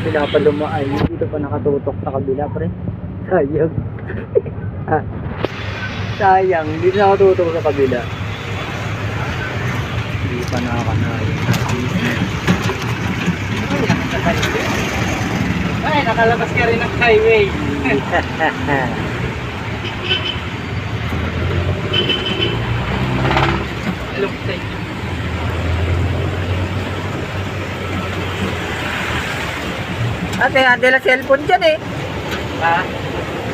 kabila pa dumaan. Dito pa nakatutok sa kabila, pre. Sayang. Sayang, dito nakatutok sa kabila. Hindi pa nakakanayin. Ay, nakalabas ka rin ng highway. Hello, thank you. Ate, handle ang cellphone dyan eh. Ha?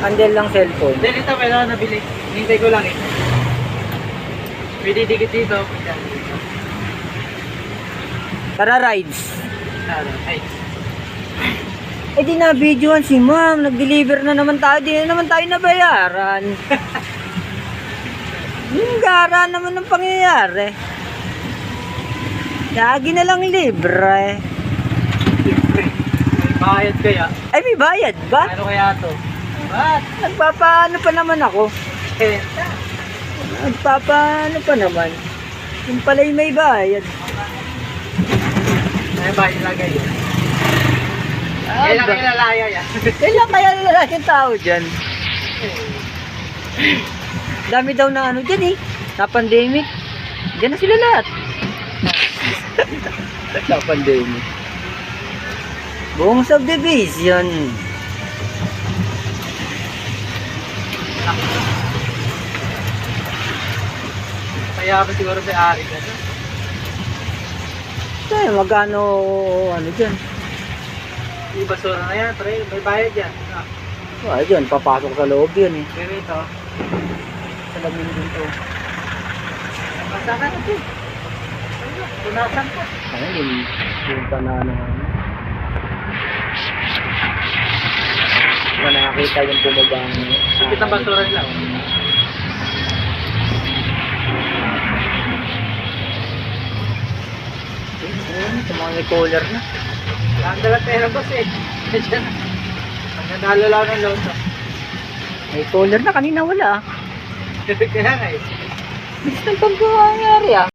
Handle lang cellphone. Hindi, dito may nabili. Hintay ko lang eh. Pwede dikit dito. Tara, rides. Ay. Eh di na videoan si ma'am, nag-deliver na naman tayo, di na naman tayo nabayaran. Gara naman ang pangyayari. Lagi na lang libre. May bayad kaya? Ay, may bayad ba? Ano kaya to? What? Nagpapaano pa naman ako? Eh, Nagpapaano pa naman? Yung pala'y may bayad. may bayad lagay yun. Kailan kayo lalaya yan? Kailan kaya lalaki yung tao dyan? Dami daw na ano dyan eh. Na pandemic. Dyan na sila lahat. Sa pandemic. Buong subdivision. Kaya ba siguro may ari ka? Kaya magkano ano dyan? Yung basura na yan, pre. May bayad yan. Ah, dyan, papasok sa loob yun eh. Pero ito, Sa lamin dito. masakan ito. Tunasan ko. Ano yung panano nga. Kung nakakita yung bumabang. Sipit ang basura nila. Ito mga may collar na. Ang dalat pera boss eh. Ang nanalo lang ng loto. May collar na, kanina wala ah. Kaya nga eh. Bilis ng pagkakangyari ah.